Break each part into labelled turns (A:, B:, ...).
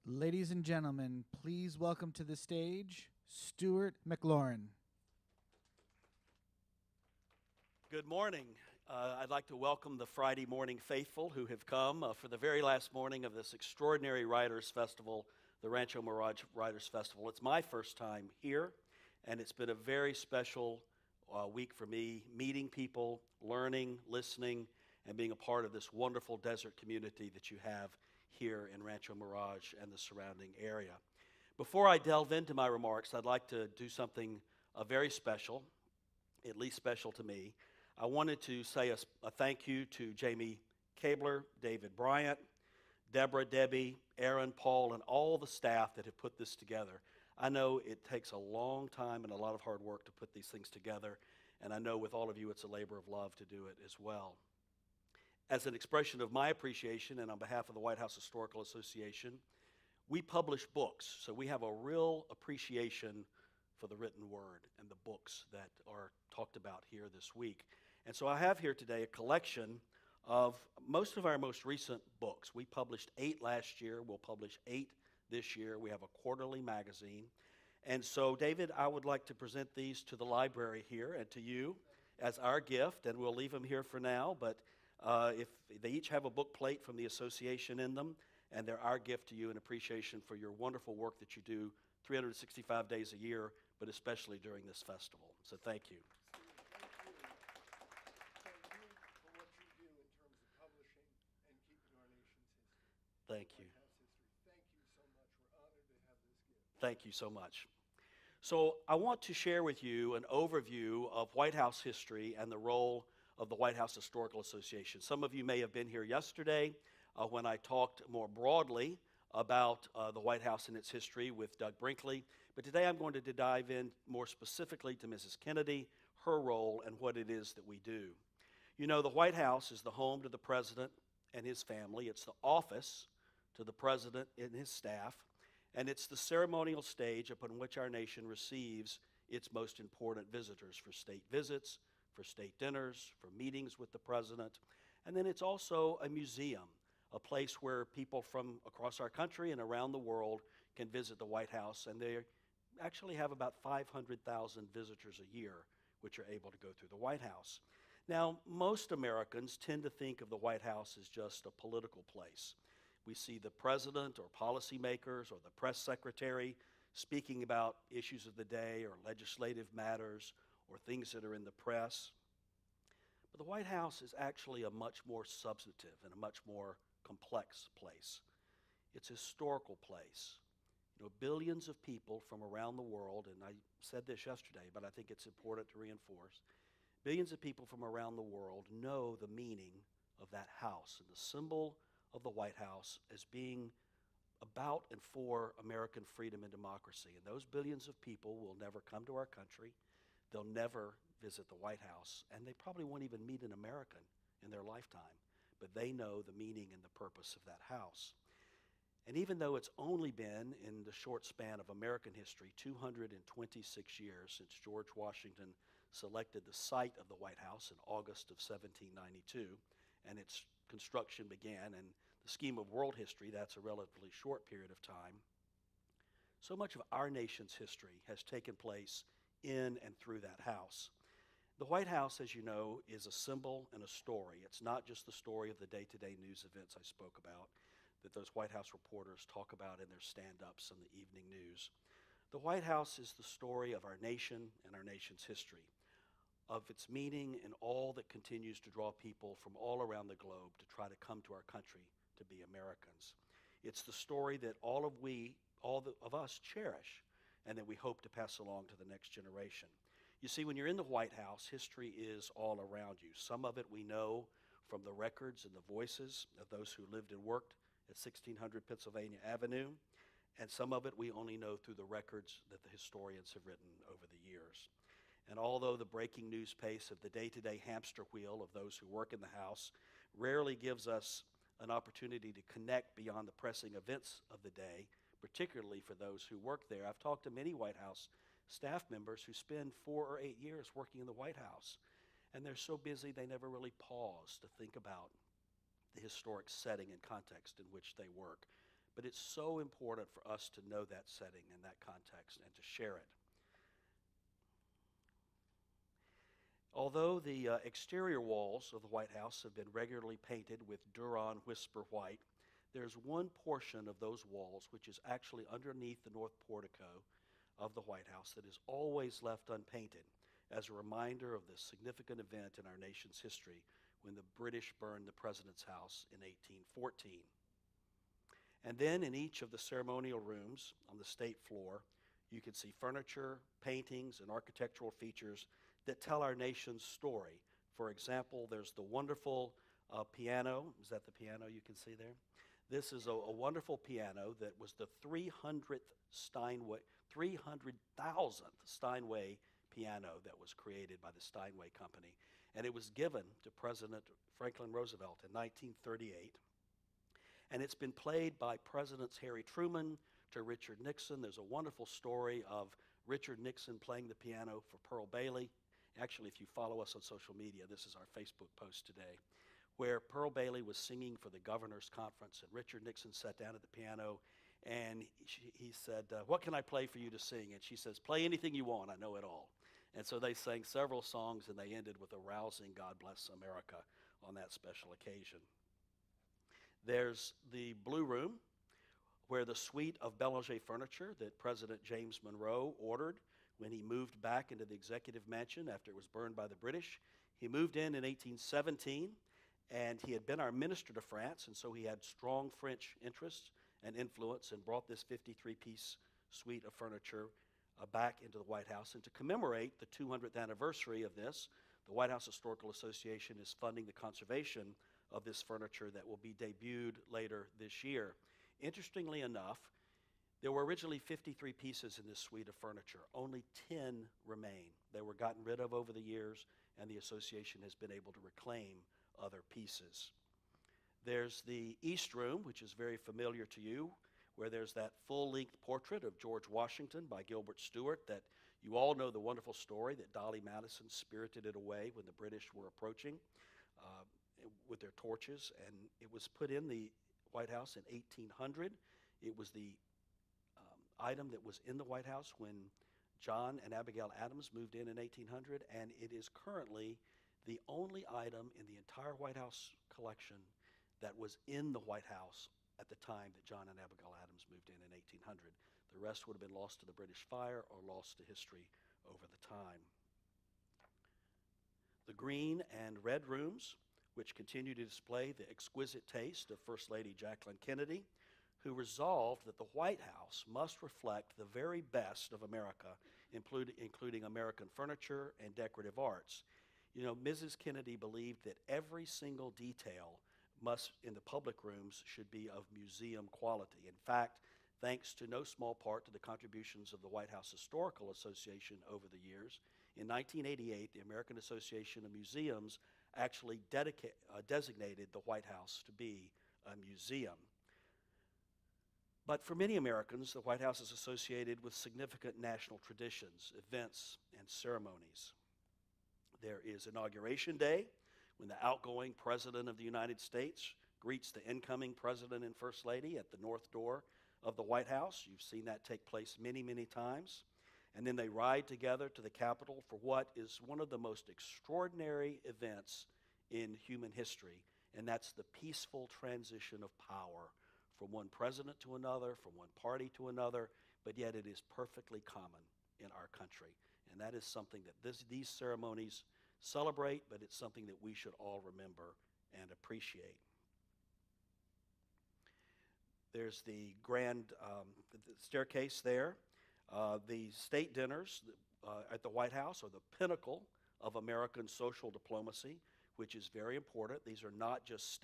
A: Ladies and gentlemen, please welcome to the stage Stewart McLaurin.
B: Good morning. I'd like to welcome the Friday morning faithful who have come for the very last morning of this extraordinary Writers Festival, the Rancho Mirage Writers Festival. It's my first time here, and it's been a very special week for me, meeting people, learning, listening, and being a part of this wonderful desert community that you have here in Rancho Mirage and the surrounding area. Before I delve into my remarks, I'd like to do something very special, at least special to me. I wanted to say a thank you to Jamie Cabler, David Bryant, Deborah, Debbie, Aaron, Paul, and all the staff that have put this together. I know it takes a long time and a lot of hard work to put these things together, and I know with all of you it's a labor of love to do it as well. As an expression of my appreciation and on behalf of the White House Historical Association, we publish books, so we have a real appreciation for the written word and the books that are talked about here this week. And so I have here today a collection of most of our most recent books. We published 8 last year. We'll publish 8 this year. We have a quarterly magazine. And so, David, I would like to present these to the library here and to you as our gift, and we'll leave them here for now. But if they each have a book plate from the association in them, and they're our gift to you in appreciation for your wonderful work that you do 365 days a year, but especially during this festival. So thank you. Thank you. Thank you so much. So I want to share with you an overview of White House history and the role of the White House Historical Association. Some of you may have been here yesterday when I talked more broadly about the White House and its history with Doug Brinkley. But today I'm going to dive in more specifically to Mrs. Kennedy, her role, and what it is that we do. You know, the White House is the home to the president and his family. It's the office to the president and his staff. And it's the ceremonial stage upon which our nation receives its most important visitors for state visits, for state dinners, for meetings with the president. And then it's also a museum, a place where people from across our country and around the world can visit the White House. And they actually have about 500,000 visitors a year which are able to go through the White House. Now, most Americans tend to think of the White House as just a political place. We see the president or policymakers or the press secretary speaking about issues of the day or legislative matters or things that are in the press. But the White House is actually a much more substantive and a much more complex place. It's a historical place. You know, billions of people from around the world, and I said this yesterday, but I think it's important to reinforce, billions of people from around the world know the meaning of that house and the symbol of the White House as being about and for American freedom and democracy. And those billions of people will never come to our country. They'll never visit the White House, and they probably won't even meet an American in their lifetime. But they know the meaning and the purpose of that house. And even though it's only been, in the short span of American history, 226 years since George Washington selected the site of the White House in August of 1792, and its construction began, and the scheme of world history, that's a relatively short period of time. So much of our nation's history has taken place in and through that house. The White House, as you know, is a symbol and a story. It's not just the story of the day-to-day news events I spoke about that those White House reporters talk about in their stand-ups in the evening news. The White House is the story of our nation and our nation's history, of its meaning and all that continues to draw people from all around the globe to try to come to our country to be Americans. It's the story that all of us cherish and that we hope to pass along to the next generation. You see, when you're in the White House, history is all around you. Some of it we know from the records and the voices of those who lived and worked at 1600 Pennsylvania Avenue, and some of it we only know through the records that the historians have written over the years. And although the breaking news pace of the day-to-day hamster wheel of those who work in the House rarely gives us an opportunity to connect beyond the pressing events of the day, particularly for those who work there, I've talked to many White House staff members who spend 4 or 8 years working in the White House, and they're so busy they never really pause to think about the historic setting and context in which they work. but it's so important for us to know that setting and that context and to share it. Although the exterior walls of the White House have been regularly painted with Duron Whisper White, there's one portion of those walls which is actually underneath the north portico of the White House that is always left unpainted as a reminder of this significant event in our nation's history when the British burned the President's house in 1814. And then in each of the ceremonial rooms on the state floor, you can see furniture, paintings, and architectural features that tell our nation's story. For example, there's the wonderful piano. Is that the piano you can see there? This is a wonderful piano that was the 300,000th Steinway piano that was created by the Steinway Company. And it was given to President Franklin Roosevelt in 1938. And it's been played by Presidents Harry Truman to Richard Nixon. There's a wonderful story of Richard Nixon playing the piano for Pearl Bailey. Actually, if you follow us on social media, this is our Facebook post today, where Pearl Bailey was singing for the governor's conference, and Richard Nixon sat down at the piano, and he said, what can I play for you to sing? And she says, play anything you want, I know it all. And so they sang several songs, and they ended with a rousing God Bless America on that special occasion. There's the Blue Room, where the suite of Belanger furniture that President James Monroe ordered when he moved back into the executive mansion after it was burned by the British. He moved in 1817, and he had been our minister to France, and so he had strong French interest and influence and brought this 53-piece suite of furniture back into the White House. And to commemorate the 200th anniversary of this, the White House Historical Association is funding the conservation of this furniture that will be debuted later this year. Interestingly enough, there were originally 53 pieces in this suite of furniture. Only 10 remain. They were gotten rid of over the years, and the association has been able to reclaim other pieces. There's the East Room, which is very familiar to you, where there's that full-length portrait of George Washington by Gilbert Stuart that you all know the wonderful story that Dolly Madison spirited it away when the British were approaching with their torches, and it was put in the White House in 1800. It was the item that was in the White House when John and Abigail Adams moved in 1800, and it is currently the only item in the entire White House collection that was in the White House at the time that John and Abigail Adams moved in 1800. The rest would have been lost to the British fire or lost to history over the time. The green and red rooms, which continue to display the exquisite taste of First Lady Jacqueline Kennedy, who resolved that the White House must reflect the very best of America, including American furniture and decorative arts. You know, Mrs. Kennedy believed that every single detail in the public rooms should be of museum quality. In fact, thanks to no small part to the contributions of the White House Historical Association over the years, in 1988, the American Association of Museums actually designated the White House to be a museum. But for many Americans, the White House is associated with significant national traditions, events, and ceremonies. There is Inauguration Day, when the outgoing President of the United States greets the incoming President and First Lady at the north door of the White House. You've seen that take place many, many times. And then they ride together to the Capitol for what is one of the most extraordinary events in human history, and that's the peaceful transition of power from one president to another, from one party to another, but yet it is perfectly common in our country. And that is something that these ceremonies celebrate, but it's something that we should all remember and appreciate. There's the grand the staircase there. The state dinners at the White House are the pinnacle of American social diplomacy, which is very important. These are not just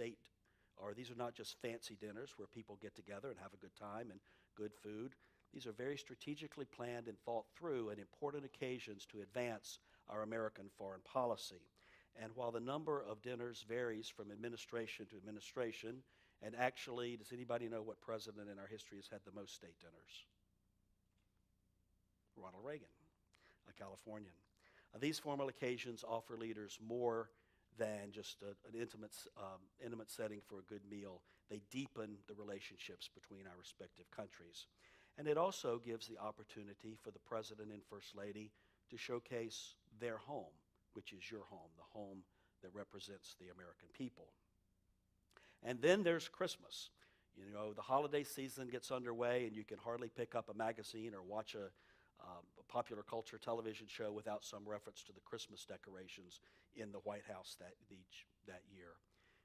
B: fancy dinners where people get together and have a good time and good food. These are very strategically planned and thought through and important occasions to advance our American foreign policy. And while the number of dinners varies from administration to administration, and actually, does anybody know what president in our history has had the most state dinners? Ronald Reagan, a Californian. These formal occasions offer leaders more than just an intimate setting for a good meal. they deepen the relationships between our respective countries. And it also gives the opportunity for the President and First Lady to showcase their home, which is your home, the home that represents the American people. And then there's Christmas. You know, the holiday season gets underway, and you can hardly pick up a magazine or watch a popular culture television show without some reference to the Christmas decorations in the White House that year.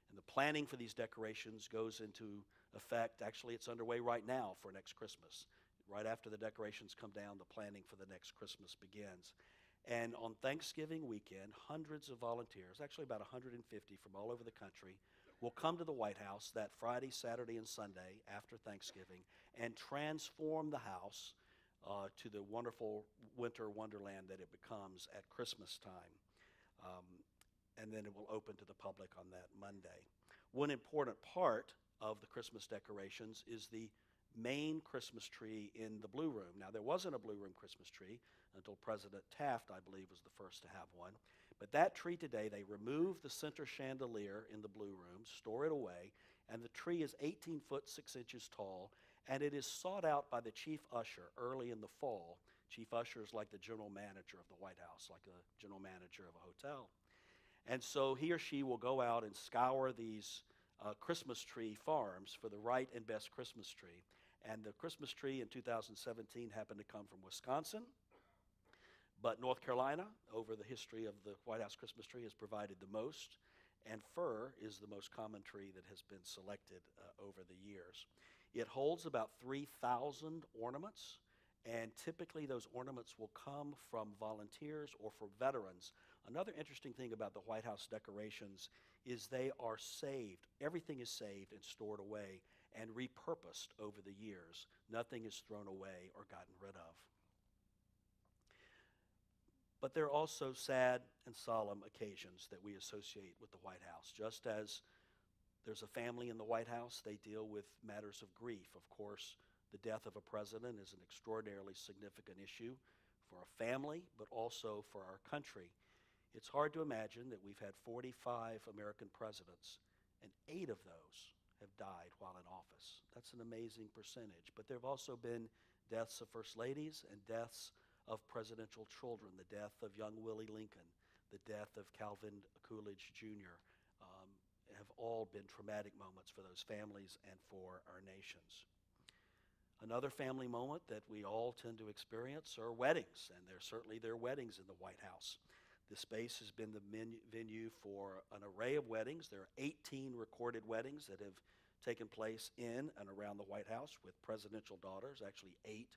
B: And the planning for these decorations goes into effect. Actually, it's underway right now for next Christmas. Right after the decorations come down, the planning for the next Christmas begins. And on Thanksgiving weekend, hundreds of volunteers, actually about 150 from all over the country, will come to the White House that Friday, Saturday, and Sunday after Thanksgiving and transform the house to the wonderful winter wonderland that it becomes at Christmas time. And then it will open to the public on that Monday. One important part of the Christmas decorations is the main Christmas tree in the Blue Room. Now, there wasn't a Blue Room Christmas tree until President Taft, I believe, was the first to have one. But that tree today, they remove the center chandelier in the Blue Room, store it away, and the tree is 18 foot 6 inches tall, and it is sought out by the chief usher early in the fall. Chief usher is like the general manager of the White House, like a general manager of a hotel. And so he or she will go out and scour these Christmas tree farms for the right and best Christmas tree. And the Christmas tree in 2017 happened to come from Wisconsin. But North Carolina, over the history of the White House Christmas tree, has provided the most. And fir is the most common tree that has been selected over the years. It holds about 3,000 ornaments. And typically those ornaments will come from volunteers or from veterans. Another interesting thing about the White House decorations is they are saved. Everything is saved and stored away and repurposed over the years. Nothing is thrown away or gotten rid of. But there are also sad and solemn occasions that we associate with the White House. Just as there's a family in the White House, they deal with matters of grief. Of course, the death of a president is an extraordinarily significant issue for a family, but also for our country. It's hard to imagine that we've had 45 American presidents, and 8 of those have died while in office. That's an amazing percentage. But there have also been deaths of first ladies and deaths of presidential children, the death of young Willie Lincoln, the death of Calvin Coolidge Jr., have all been traumatic moments for those families and for our nations. Another family moment that we all tend to experience are weddings, and there are weddings in the White House. This space has been the venue for an array of weddings. There are 18 recorded weddings that have taken place in and around the White House with presidential daughters. Actually, 8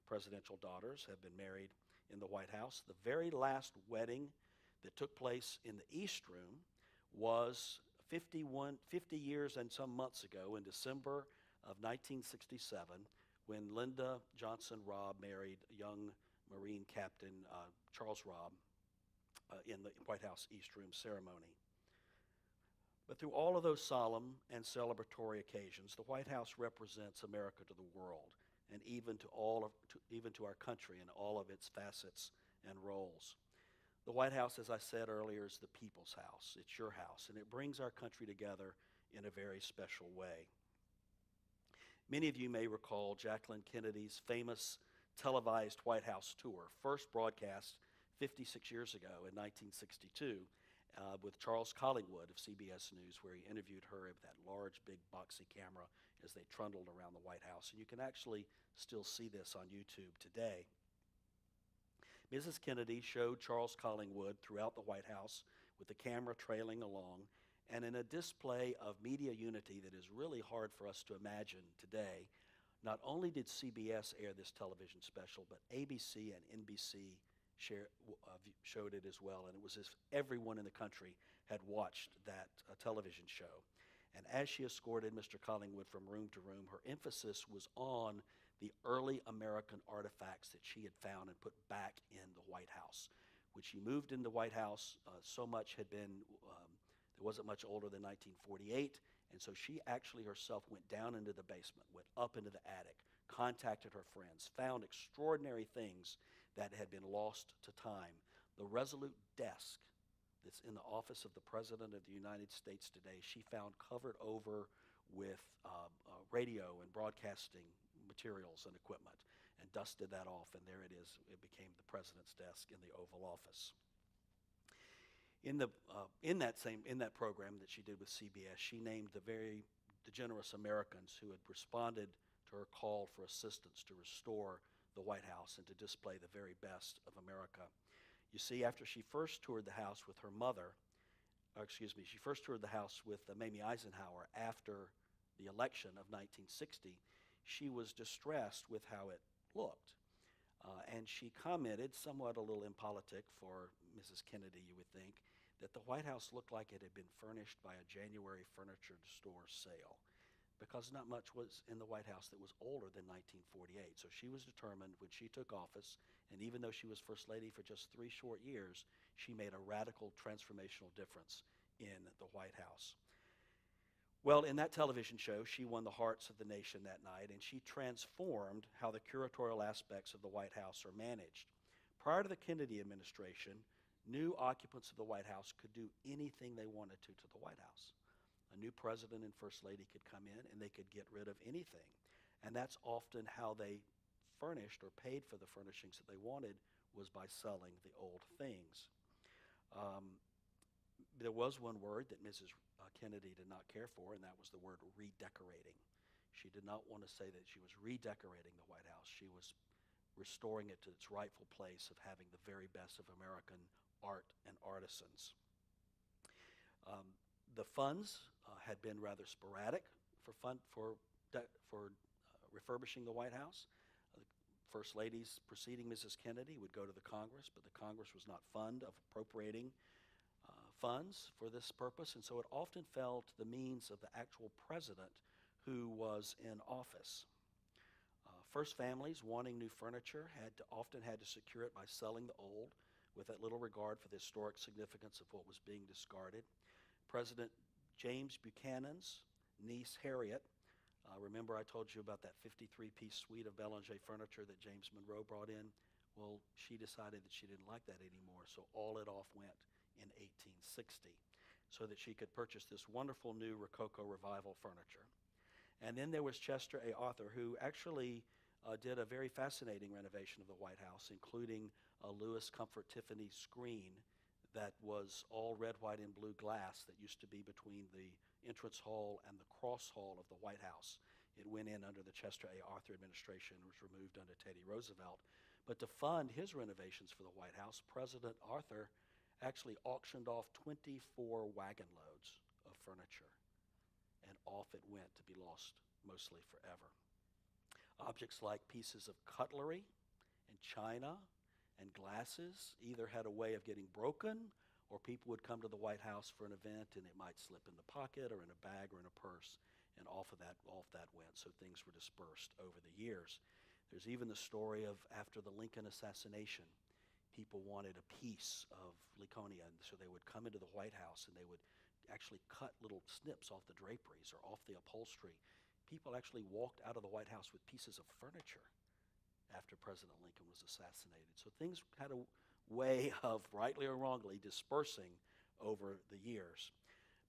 B: presidential daughters have been married in the White House. The very last wedding that took place in the East Room was 50 years and some months ago in December of 1967, when Lyndon Johnson Robb married young Marine Captain Charles Robb in the White House East Room ceremony. But through all of those solemn and celebratory occasions, the White House represents America to the world, and even to our country in all of its facets and roles. The White House, as I said earlier, is the people's house. It's your house, and it brings our country together in a very special way. Many of you may recall Jacqueline Kennedy's famous televised White House tour, first broadcast 56 years ago in 1962 with Charles Collingwood of CBS News, where he interviewed her with that large, big, boxy camera as they trundled around the White House. And you can actually still see this on YouTube today. Mrs. Kennedy showed Charles Collingwood throughout the White House with the camera trailing along, and in a display of media unity that is really hard for us to imagine today. Not only did CBS air this television special, but ABC and NBC showed it as well, and it was as if everyone in the country had watched that television show. And as she escorted Mr. Collingwood from room to room, her emphasis was on the early American artifacts that she had found and put back in the White House. When she moved in the White House, so much had been, there wasn't much older than 1948, and so she actually herself went down into the basement, went up into the attic, contacted her friends, found extraordinary things that had been lost to time. The resolute desk that's in the office of the President of the United States today, she found covered over with radio and broadcasting materials and equipment, and dusted that off, and there it is. It became the president's desk in the Oval Office. In that program that she did with CBS, she named the generous Americans who had responded to her call for assistance to restore the White House and to display the very best of America. You see, after she first toured the house with her mother, she first toured the house with Mamie Eisenhower after the election of 1960, she was distressed with how it looked. And she commented, somewhat a little impolitic for Mrs. Kennedy, you would think, that the White House looked like it had been furnished by a January furniture store sale, because not much was in the White House that was older than 1948. So she was determined when she took office, and even though she was First Lady for just 3 short years, she made a radical transformational difference in the White House. Well, in that television show, she won the hearts of the nation that night, and she transformed how the curatorial aspects of the White House are managed. Prior to the Kennedy administration, new occupants of the White House could do anything they wanted to the White House. A new president and First Lady could come in and they could get rid of anything. And that's often how they furnished or paid for the furnishings that they wanted, was by selling the old things. There was one word that Mrs. Kennedy did not care for, and that was the word redecorating. She did not want to say that she was redecorating the White House. She was restoring it to its rightful place of having the very best of American art and artisans. The funds had been rather sporadic for refurbishing the White House. First Ladies preceding Mrs. Kennedy would go to the Congress, but the Congress was not fond of appropriating funds for this purpose, and so it often fell to the means of the actual president who was in office. First families wanting new furniture often had to secure it by selling the old, with that little regard for the historic significance of what was being discarded. President James Buchanan's niece Harriet, remember I told you about that 53-piece suite of Belanger furniture that James Monroe brought in? Well, she decided that she didn't like that anymore, so all it off went in 1860 so that she could purchase this wonderful new Rococo Revival furniture. And then there was Chester A. Arthur, who actually did a very fascinating renovation of the White House, including a Lewis Comfort Tiffany screen that was all red, white, and blue glass that used to be between the entrance hall and the cross hall of the White House. It went in under the Chester A. Arthur administration and was removed under Teddy Roosevelt. But to fund his renovations for the White House, President Arthur actually auctioned off 24 wagon loads of furniture, and off it went to be lost mostly forever. Objects like pieces of cutlery and china and glasses either had a way of getting broken, or people would come to the White House for an event and it might slip in the pocket or in a bag or in a purse, and off that went. So things were dispersed over the years. There's even the story of after the Lincoln assassination, people wanted a piece of Lincolnia, and so they would come into the White House and they would actually cut little snips off the draperies or off the upholstery. People actually walked out of the White House with pieces of furniture after President Lincoln was assassinated. So things had a way of, rightly or wrongly, dispersing over the years.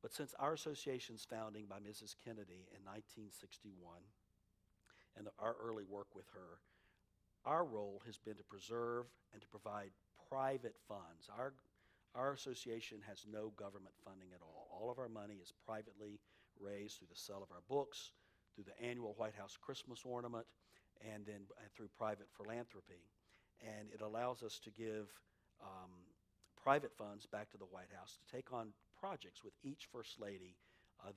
B: But since our association's founding by Mrs. Kennedy in 1961 and our early work with her, our role has been to preserve and to provide private funds. Our association has no government funding at all. All of our money is privately raised through the sale of our books, through the annual White House Christmas ornament, and then through private philanthropy. And it allows us to give private funds back to the White House to take on projects with each First Lady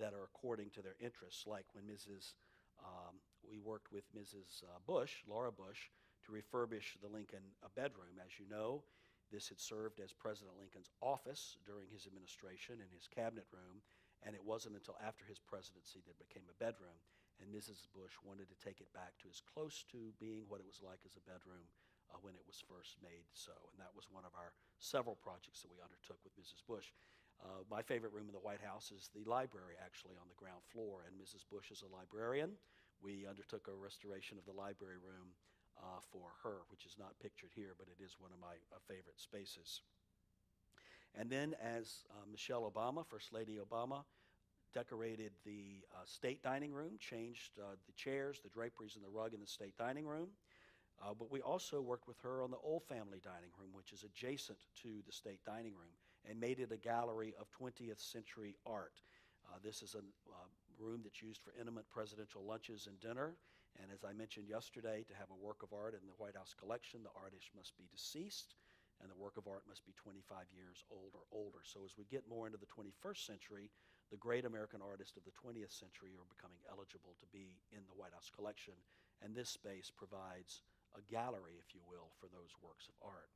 B: that are according to their interests, like when we worked with Mrs. Bush, Laura Bush, to refurbish the Lincoln bedroom. As you know, this had served as President Lincoln's office during his administration and his cabinet room, and it wasn't until after his presidency that it became a bedroom. And Mrs. Bush wanted to take it back to as close to being what it was like as a bedroom when it was first made so. And that was one of our several projects that we undertook with Mrs. Bush. My favorite room in the White House is the library, actually, on the ground floor, and Mrs. Bush is a librarian. We undertook a restoration of the library room for her, which is not pictured here, but it is one of my favorite spaces. And then as Michelle Obama, First Lady Obama, decorated the state dining room, changed the chairs, the draperies, and the rug in the state dining room. But we also worked with her on the old family dining room, which is adjacent to the state dining room, and made it a gallery of 20th century art. This is a room that's used for intimate presidential lunches and dinner. And as I mentioned yesterday, to have a work of art in the White House collection, the artist must be deceased, and the work of art must be 25 years old or older. So as we get more into the 21st century, the great American artists of the 20th century are becoming eligible to be in the White House collection, and this space provides a gallery, if you will, for those works of art.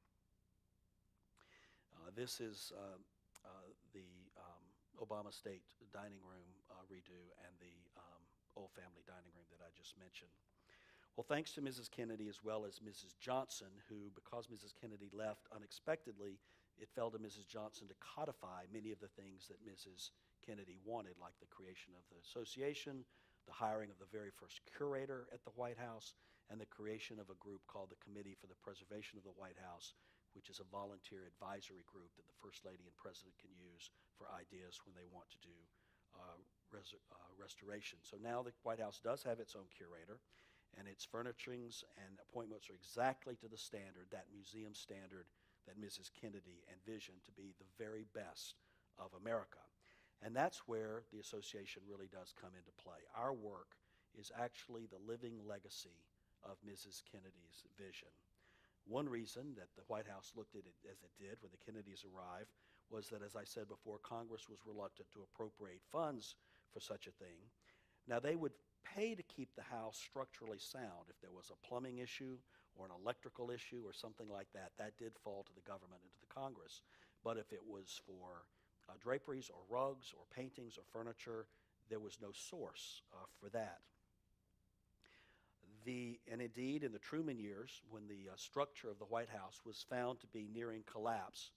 B: This is the Obama State dining room redo and the old family dining room that I just mentioned. Well, thanks to Mrs. Kennedy as well as Mrs. Johnson, who, because Mrs. Kennedy left unexpectedly, it fell to Mrs. Johnson to codify many of the things that Mrs. Kennedy wanted, like the creation of the association, the hiring of the very first curator at the White House, and the creation of a group called the Committee for the Preservation of the White House, which is a volunteer advisory group that the First Lady and President can use for ideas when they want to do restoration. So now the White House does have its own curator, and its furnishings and appointments are exactly to the standard, that museum standard that Mrs. Kennedy envisioned to be the very best of America. And that's where the association really does come into play. Our work is actually the living legacy of Mrs. Kennedy's vision. One reason that the White House looked at it as it did when the Kennedys arrived was that, as I said before, Congress was reluctant to appropriate funds for such a thing. Now, they would pay to keep the house structurally sound. If there was a plumbing issue or an electrical issue or something like that, that did fall to the government and to the Congress. But if it was for draperies or rugs or paintings or furniture, there was no source for that. And indeed, in the Truman years, when the structure of the White House was found to be nearing collapse,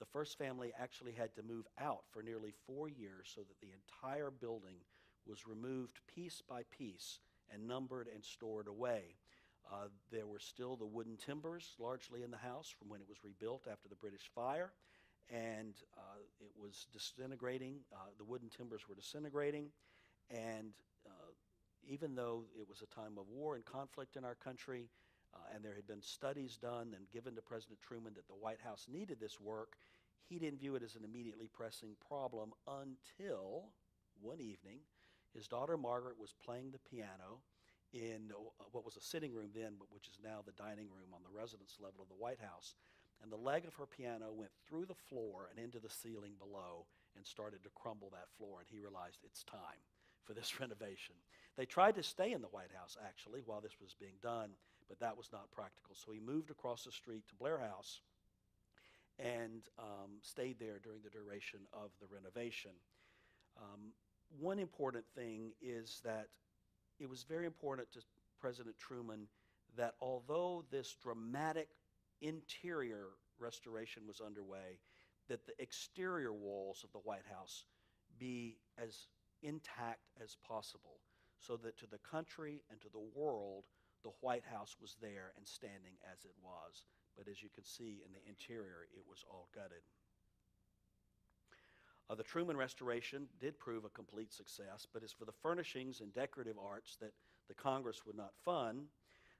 B: the first family actually had to move out for nearly 4 years so that the entire building was removed piece by piece and numbered and stored away. There were still the wooden timbers largely in the house from when it was rebuilt after the British fire, and it was disintegrating. The wooden timbers were disintegrating, and even though it was a time of war and conflict in our country, and there had been studies done and given to President Truman that the White House needed this work, he didn't view it as an immediately pressing problem until one evening his daughter Margaret was playing the piano in what was a sitting room then, but which is now the dining room on the residence level of the White House. And the leg of her piano went through the floor and into the ceiling below and started to crumble that floor, and he realized it's time for this renovation. They tried to stay in the White House, actually, while this was being done, but that was not practical. So he moved across the street to Blair House and stayed there during the duration of the renovation. One important thing is that it was very important to President Truman that although this dramatic interior restoration was underway, that the exterior walls of the White House be as intact as possible, so that to the country and to the world, the White House was there and standing as it was. But as you can see in the interior, it was all gutted. The Truman restoration did prove a complete success, but as for the furnishings and decorative arts that the Congress would not fund,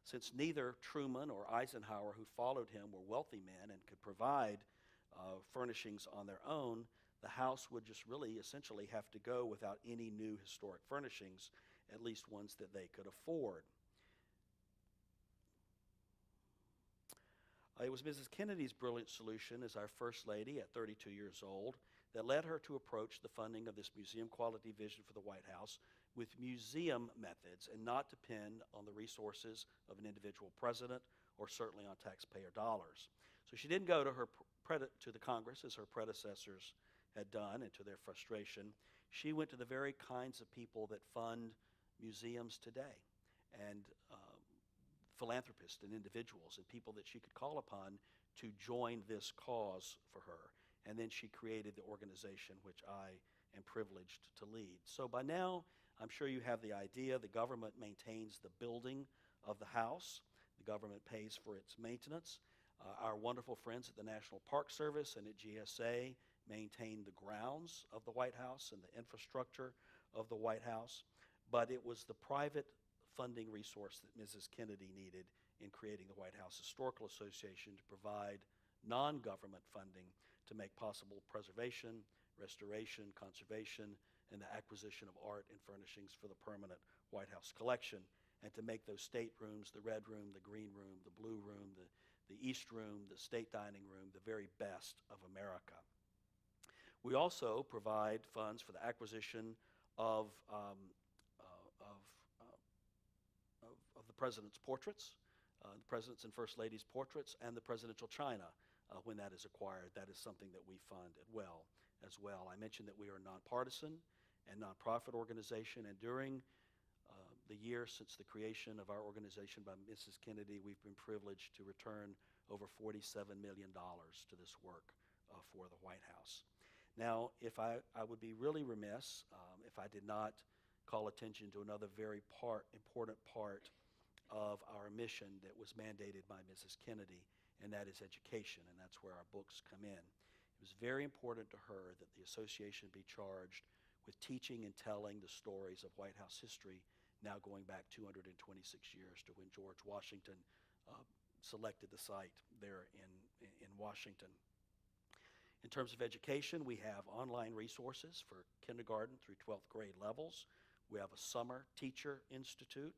B: since neither Truman or Eisenhower, who followed him, were wealthy men and could provide furnishings on their own, the house would just really essentially have to go without any new historic furnishings, at least ones that they could afford. It was Mrs. Kennedy's brilliant solution as our First Lady at 32 years old that led her to approach the funding of this museum quality vision for the White House with museum methods and not depend on the resources of an individual president or certainly on taxpayer dollars. So she didn't go to the Congress as her predecessors had done, and to their frustration. She went to the very kinds of people that fund museums today, and philanthropists and individuals and people that she could call upon to join this cause for her. And then she created the organization which I am privileged to lead. So by now, I'm sure you have the idea. The government maintains the building of the house. The government pays for its maintenance. Our wonderful friends at the National Park Service and at GSA maintain the grounds of the White House and the infrastructure of the White House, but it was the private funding resource that Mrs. Kennedy needed in creating the White House Historical Association to provide non-government funding to make possible preservation, restoration, conservation, and the acquisition of art and furnishings for the permanent White House collection, and to make those staterooms, the red room, the green room, the blue room, the east room, the state dining room, the very best of America. We also provide funds for the acquisition of the president's portraits, the president's and first lady's portraits, and the presidential china. When that is acquired, that is something that we fund as well. I mentioned that we are a nonpartisan and nonprofit organization, and during the year since the creation of our organization by Mrs. Kennedy, we've been privileged to return over $47 million to this work for the White House. Now, if I would be really remiss if I did not call attention to another very important part of our mission that was mandated by Mrs. Kennedy, and that is education, and that's where our books come in. It was very important to her that the association be charged with teaching and telling the stories of White House history, now going back 226 years to when George Washington selected the site there in Washington. In terms of education, we have online resources for kindergarten through 12th grade levels. We have a summer teacher institute.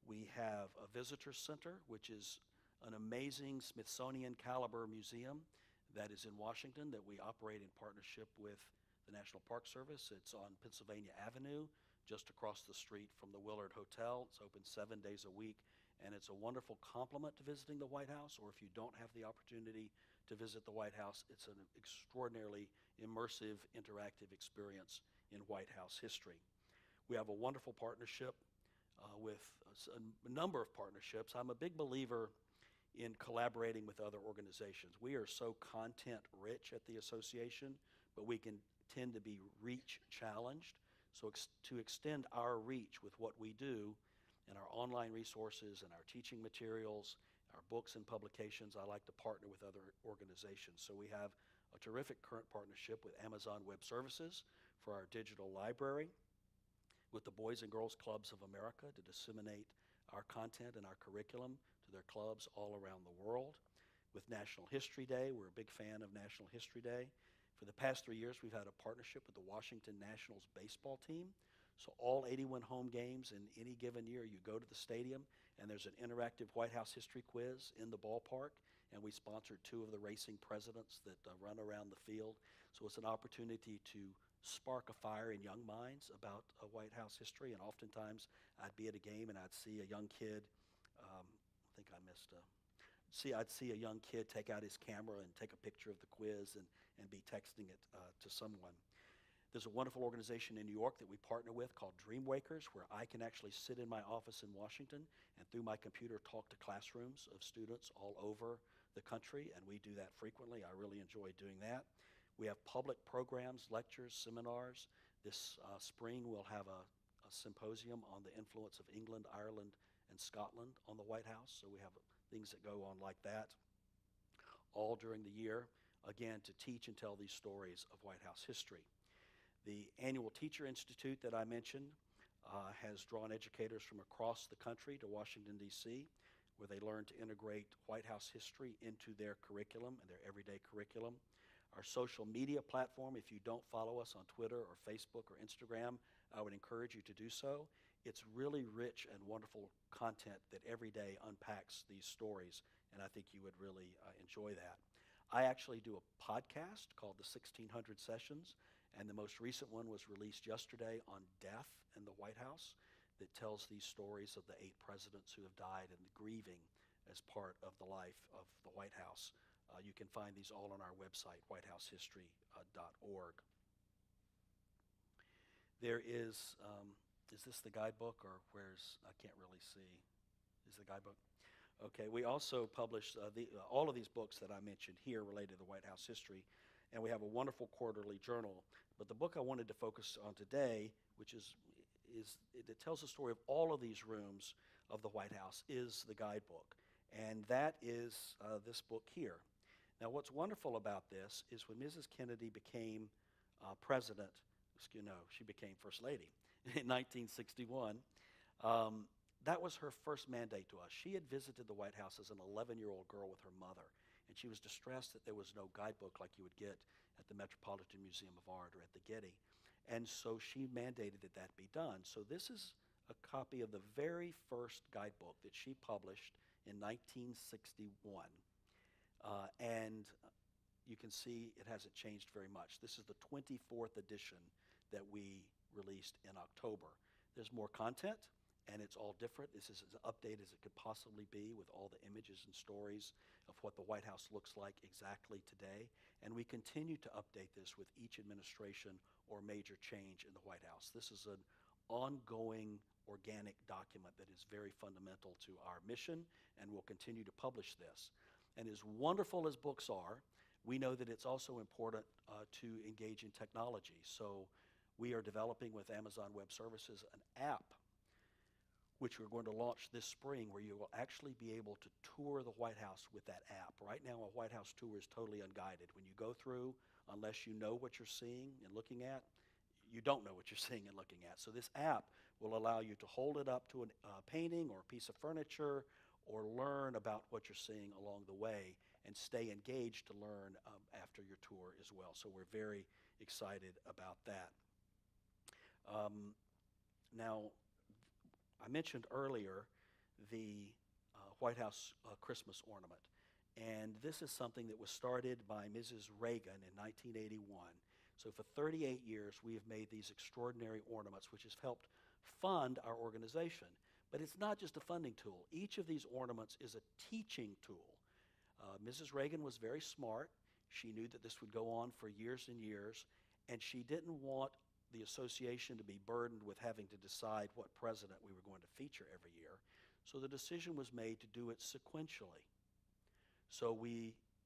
B: We have a visitor center, which is an amazing Smithsonian caliber museum that is in Washington that we operate in partnership with the National Park Service. It's on Pennsylvania Avenue, just across the street from the Willard Hotel. It's open 7 days a week, and it's a wonderful complement to visiting the White House, or if you don't have the opportunity to visit the White House, it's an extraordinarily immersive, interactive experience in White House history. We have a wonderful partnership with a number of partnerships. I'm a big believer in collaborating with other organizations. We are so content rich at the association, but we can tend to be reach challenged. So to extend our reach with what we do and our online resources and our teaching materials, our books and publications, I like to partner with other organizations. So we have a terrific current partnership with Amazon Web Services for our digital library, with the Boys and Girls Clubs of America to disseminate our content and our curriculum to their clubs all around the world. With National History Day, we're a big fan of National History Day. For the past 3 years, we've had a partnership with the Washington Nationals baseball team. So all 81 home games in any given year, you go to the stadium, and there's an interactive White House history quiz in the ballpark, and we sponsored 2 of the racing presidents that run around the field. So it's an opportunity to spark a fire in young minds about White House history, and oftentimes I'd be at a game and I'd see a young kid, I'd see a young kid take out his camera and take a picture of the quiz and be texting it to someone. There's a wonderful organization in New York that we partner with called Dreamwakers, where I can actually sit in my office in Washington and through my computer talk to classrooms of students all over the country, and we do that frequently. I really enjoy doing that. We have public programs, lectures, seminars. This spring we'll have a symposium on the influence of England, Ireland, and Scotland on the White House. So we have things that go on like that all during the year, again, to teach and tell these stories of White House history. The annual Teacher Institute that I mentioned has drawn educators from across the country to Washington, D.C., where they learn to integrate White House history into their curriculum and their everyday curriculum. Our social media platform, if you don't follow us on Twitter or Facebook or Instagram, I would encourage you to do so. It's really rich and wonderful content that every day unpacks these stories, and I think you would really enjoy that. I actually do a podcast called The 1600 Sessions, and the most recent one was released yesterday on death in the White House that tells these stories of the 8 presidents who have died and the grieving as part of the life of the White House. You can find these all on our website, whitehousehistory.org. There is this the guidebook, or I can't really see. Is the guidebook? Okay, we also publish all of these books that I mentioned here related to the White House history, and we have a wonderful quarterly journal. But the book I wanted to focus on today, which it tells the story of all of these rooms of the White House, is the guidebook. And that is this book here. Now, what's wonderful about this is when Mrs. Kennedy became president, she became First Lady in 1961. That was her first mandate to us. She had visited the White House as an 11-year-old girl with her mother, and she was distressed that there was no guidebook like you would get at the Metropolitan Museum of Art or at the Getty. And so she mandated that that be done. So this is a copy of the very first guidebook that she published in 1961. And you can see it hasn't changed very much. This is the 24th edition that we released in October. There's more content, and it's all different. This is as updated as it could possibly be with all the images and stories of what the White House looks like exactly today. And we continue to update this with each administration or major change in the White House. This is an ongoing organic document that is very fundamental to our mission, and we'll continue to publish this. And as wonderful as books are, we know that it's also important to engage in technology. So we are developing with Amazon Web Services an app which we're going to launch this spring, where you will actually be able to tour the White House with that app. Right now, a White House tour is totally unguided. When you go through, unless you know what you're seeing and looking at, you don't know what you're seeing and looking at. So this app will allow you to hold it up to a painting or a piece of furniture or learn about what you're seeing along the way and stay engaged to learn after your tour as well. So we're very excited about that. Now, I mentioned earlier the White House Christmas ornament, and this is something that was started by Mrs. Reagan in 1981. So for 38 years, we have made these extraordinary ornaments, which has helped fund our organization. But it's not just a funding tool. Each of these ornaments is a teaching tool. Mrs. Reagan was very smart. She knew that this would go on for years and years, and she didn't want the association to be burdened with having to decide what president we were going to feature every year. So the decision was made to do it sequentially. So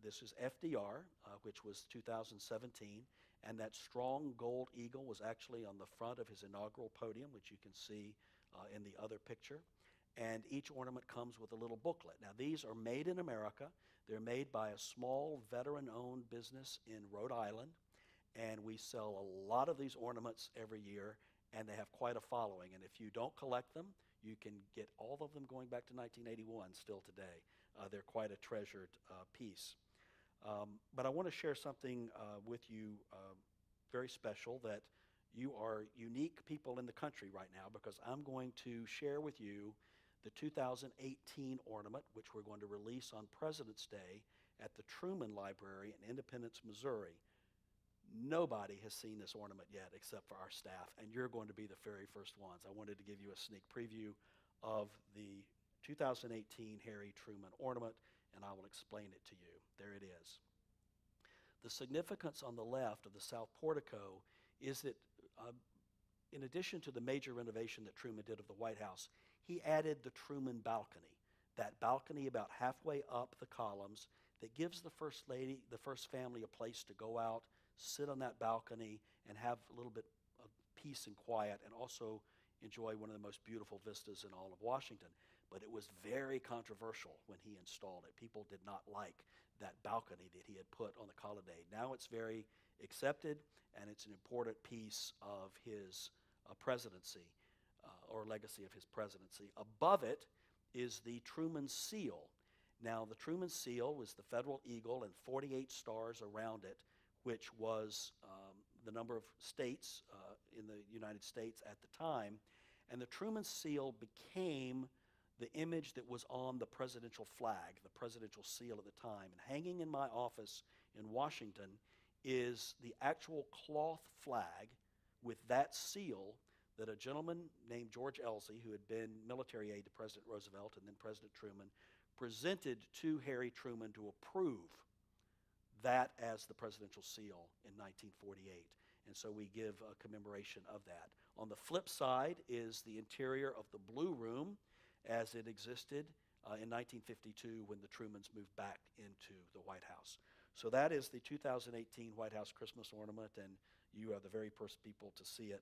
B: this is FDR, which was 2017, and that strong gold eagle was actually on the front of his inaugural podium, which you can see in the other picture. And each ornament comes with a little booklet. Now, these are made in America. They're made by a small veteran-owned business in Rhode Island. And we sell a lot of these ornaments every year, and they have quite a following. And if you don't collect them, you can get all of them going back to 1981 still today. They're quite a treasured piece. But I want to share something with you very special, that you are unique people in the country right now, because I'm going to share with you the 2018 ornament, which we're going to release on President's Day at the Truman Library in Independence, Missouri. Nobody has seen this ornament yet except for our staff, and you're going to be the very first ones. I wanted to give you a sneak preview of the 2018 Harry Truman ornament, and I will explain it to you. There it is. The significance on the left of the South Portico is that in addition to the major renovation that Truman did of the White House, he added the Truman balcony, that balcony about halfway up the columns that gives the First Lady, the First Family, a place to go out, sit on that balcony, and have a little bit of peace and quiet, and also enjoy one of the most beautiful vistas in all of Washington. But it was very controversial when he installed it. People did not like that balcony that he had put on the colonnade. Now it's very accepted, and it's an important piece of his presidency, or legacy of his presidency. Above it is the Truman Seal. Now, the Truman Seal was the federal eagle and 48 stars around it, which was the number of states in the United States at the time. And the Truman Seal became the image that was on the presidential flag, the presidential seal at the time. And hanging in my office in Washington is the actual cloth flag with that seal that a gentleman named George Elzey, who had been military aide to President Roosevelt and then President Truman, presented to Harry Truman to approve that as the presidential seal in 1948. And so we give a commemoration of that. On the flip side is the interior of the Blue Room as it existed in 1952 when the Trumans moved back into the White House. So that is the 2018 White House Christmas ornament, and you are the very first people to see it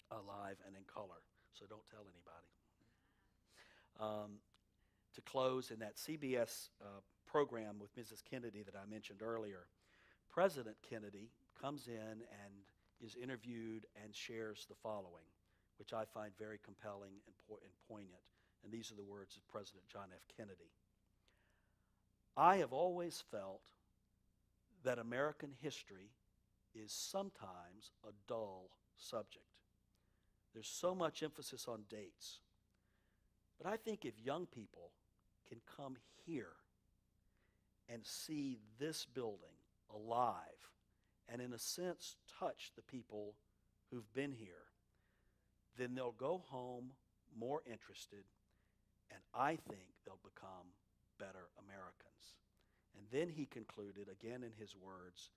B: live and in color. So don't tell anybody. To close, in that CBS program with Mrs. Kennedy that I mentioned earlier, President Kennedy comes in and is interviewed and shares the following, which I find very compelling and poignant. And these are the words of President John F. Kennedy. I have always felt that American history is sometimes a dull subject. There's so much emphasis on dates. But I think if young people can come here and see this building alive and in a sense touch the people who've been here, then they'll go home more interested, and I think they'll become better Americans. And then he concluded, again in his words,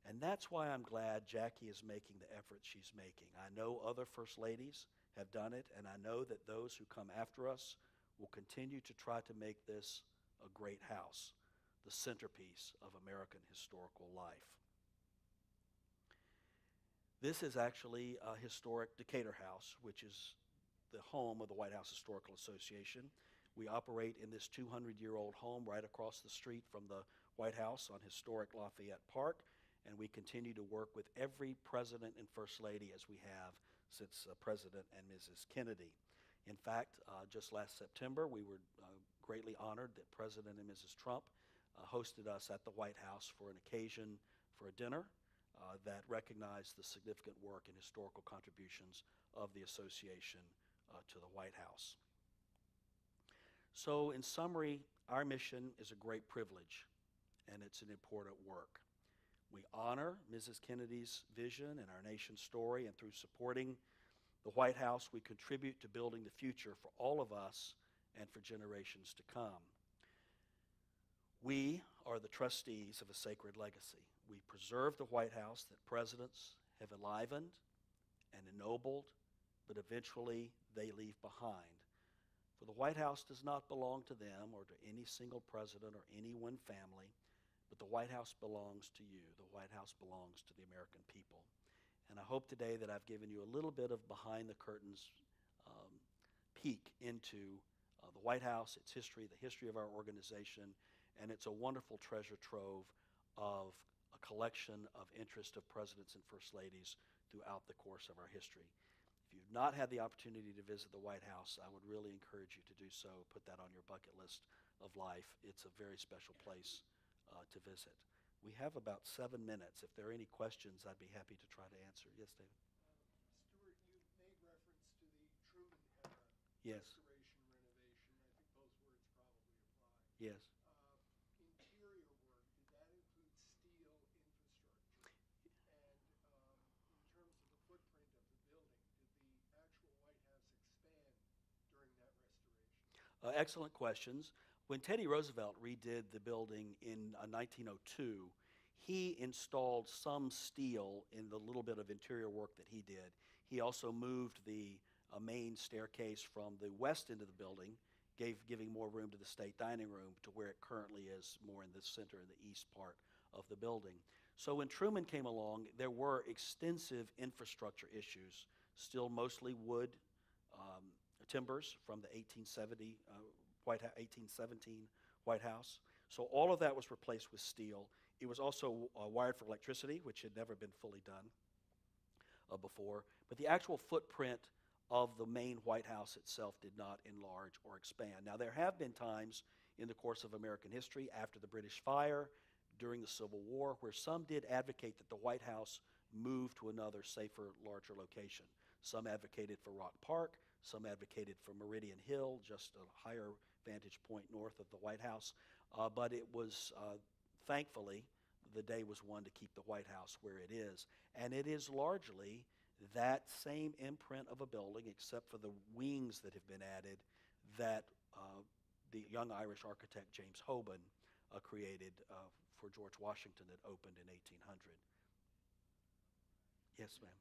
B: and that's why I'm glad Jackie is making the effort she's making. I know other First Ladies have done it, and I know that those who come after us will continue to try to make this a great house, the centerpiece of American historical life. This is actually a historic Decatur house, which is the home of the White House Historical Association. We operate in this 200-year-old home right across the street from the White House on historic Lafayette Park, and we continue to work with every president and first lady as we have since President and Mrs. Kennedy. In fact, just last September, we were greatly honored that President and Mrs. Trump hosted us at the White House for an occasion for a dinner that recognized the significant work and historical contributions of the association to the White House. So in summary, our mission is a great privilege, and it's an important work. We honor Mrs. Kennedy's vision and our nation's story, and through supporting the White House, we contribute to building the future for all of us and for generations to come. We are the trustees of a sacred legacy. We preserve the White House that presidents have enlivened and ennobled, but eventually they leave behind. For the White House does not belong to them or to any single president or any one family, but the White House belongs to you. The White House belongs to the American people. And I hope today that I've given you a little bit of behind the curtains peek into the White House, its history, the history of our organization, and it's a wonderful treasure trove of a collection of interest of presidents and first ladies throughout the course of our history. If you've not had the opportunity to visit the White House, I would really encourage you to do so. Put that on your bucket list of life. It's a very special place to visit. We have about 7 minutes. If there are any questions, I'd be happy to try to answer. Yes, David?
C: Stewart, you made reference to the Truman era
B: Yes.
C: restoration, renovation. I think those words probably apply.
B: Yes.
C: Interior work, did that include steel infrastructure? And in terms of the footprint of the building, did the actual White House expand during that restoration?
B: Excellent questions. When Teddy Roosevelt redid the building in 1902, he installed some steel in the little bit of interior work that he did. He also moved the main staircase from the west end of the building, giving more room to the state dining room to where it currently is more in the center and the east part of the building. So when Truman came along, there were extensive infrastructure issues, still mostly wood timbers from the 1817 White House. So all of that was replaced with steel. It was also wired for electricity, which had never been fully done before. But the actual footprint of the main White House itself did not enlarge or expand. Now, there have been times in the course of American history, after the British fire, during the Civil War, where some did advocate that the White House move to another, safer, larger location. Some advocated for Rock Park. Some advocated for Meridian Hill, just a higher vantage point north of the White House. But it was, thankfully, the day was won to keep the White House where it is. And it is largely that same imprint of a building, except for the wings that have been added, that the young Irish architect James Hoban created for George Washington that opened in 1800. Yes, ma'am.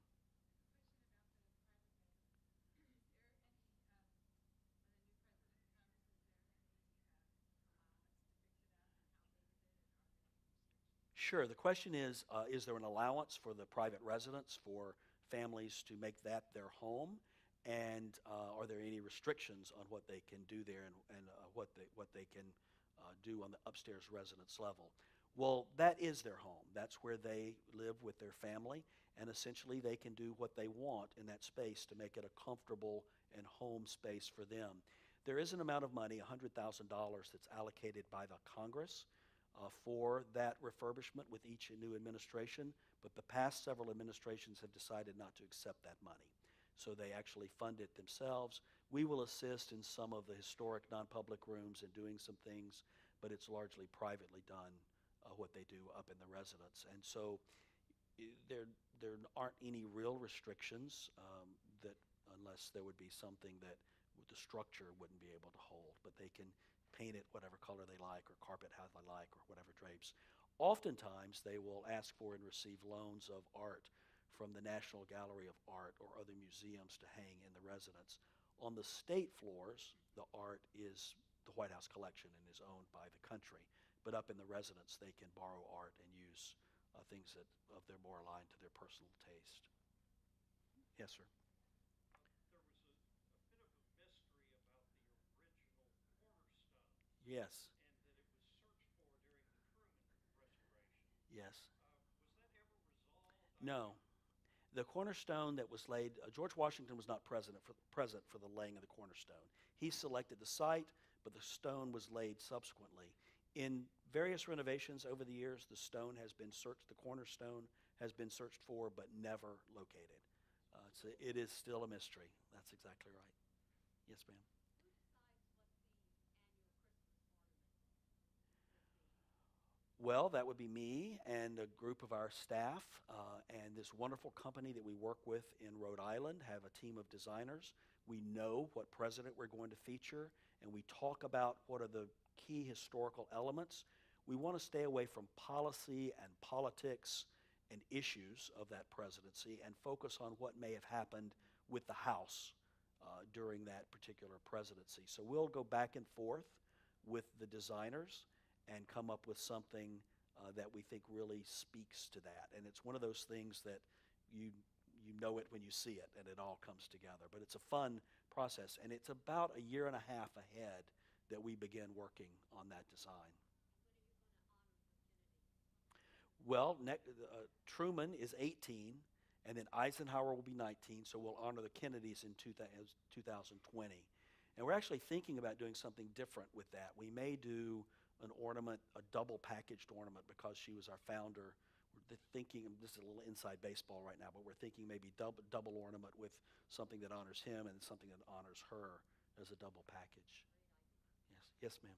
B: Sure. The question is there an allowance for the private residence for families to make that their home? And are there any restrictions on what they can do there and what they can do on the upstairs residence level. Well, that is their home. That's where they live with their family, and essentially they can do what they want in that space to make it a comfortable and home space for them. There is an amount of money, $100,000, that's allocated by the Congress for that refurbishment with each new administration, but the past several administrations have decided not to accept that money. So they actually fund it themselves. We will assist in some of the historic non-public rooms and doing some things, but it's largely privately done, what they do up in the residence. And so there aren't any real restrictions that unless there would be something that the structure wouldn't be able to hold, but they can paint it whatever color they like or carpet how they like or whatever drapes. Oftentimes they will ask for and receive loans of art from the National Gallery of Art or other museums to hang in the residence. On the state floors, the art is the White House collection and is owned by the country. But up in the residence, they can borrow art and use things that they're more aligned to their personal taste. Yes, sir.
D: There was a bit of a mystery about the original cornerstone.
B: Yes.
D: And that it was searched for during the Truman restoration.
B: Yes.
D: Was that ever resolved?
B: No. The cornerstone that was laid, George Washington was not present for the laying of the cornerstone. He selected the site, but the stone was laid subsequently. In various renovations over the years, the stone has been searched, the cornerstone has been searched for, but never located. It is still a mystery. That's exactly right. Yes, ma'am. Well, that would be me and a group of our staff and this wonderful company that we work with in Rhode Island have a team of designers. We know what president we're going to feature, and we talk about what are the key historical elements. We want to stay away from policy and politics and issues of that presidency and focus on what may have happened with the House during that particular presidency. So we'll go back and forth with the designers and come up with something that we think really speaks to that. And it's one of those things that you know it when you see it, and it all comes together. But it's a fun process, and it's about a year and a half ahead that we begin working on that design. Well, Truman is 18, and then Eisenhower will be 19, so we'll honor the Kennedys in 2020. And we're actually thinking about doing something different with that. We may do an ornament, a double packaged ornament, because she was our founder. We're thinking, this is a little inside baseball right now, but we're thinking maybe double ornament with something that honors him and something that honors her as a double package. Yes, ma'am.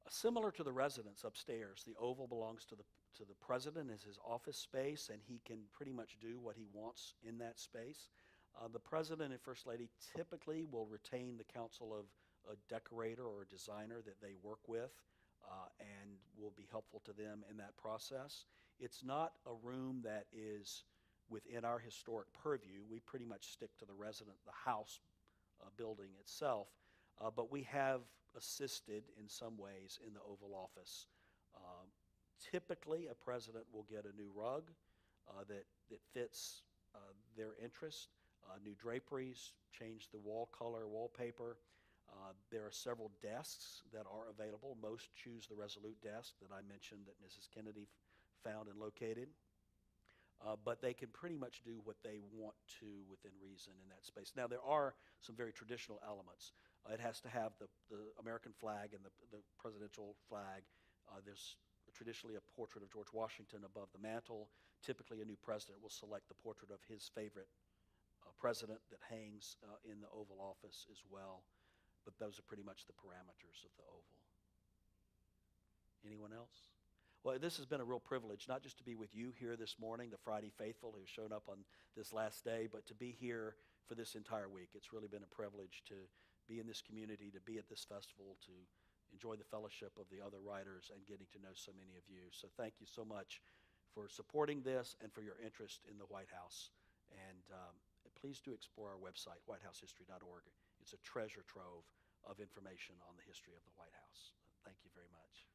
B: Similar to the residence upstairs, the Oval belongs to the president as his office space, and he can pretty much do what he wants in that space. The president and First Lady typically will retain the counsel of a decorator or a designer that they work with and will be helpful to them in that process. It's not a room that is within our historic purview. We pretty much stick to the house building itself, but we have assisted in some ways in the Oval Office. Typically, a president will get a new rug that fits their interest, new draperies, change the wall color, wallpaper. There are several desks that are available. Most choose the Resolute desk that I mentioned that Mrs. Kennedy found and located. But they can pretty much do what they want to within reason in that space. Now, there are some very traditional elements. It has to have the American flag and the presidential flag. There's traditionally a portrait of George Washington above the mantle. Typically, a new president will select the portrait of his favorite president that hangs in the Oval Office as well. But those are pretty much the parameters of the Oval. Anyone else? Well, this has been a real privilege, not just to be with you here this morning, the Friday faithful who've shown up on this last day, but to be here for this entire week. It's really been a privilege to be in this community, to be at this festival, to enjoy the fellowship of the other writers and getting to know so many of you. So thank you so much for supporting this and for your interest in the White House. And please do explore our website, whitehousehistory.org. It's a treasure trove of information on the history of the White House. Thank you very much.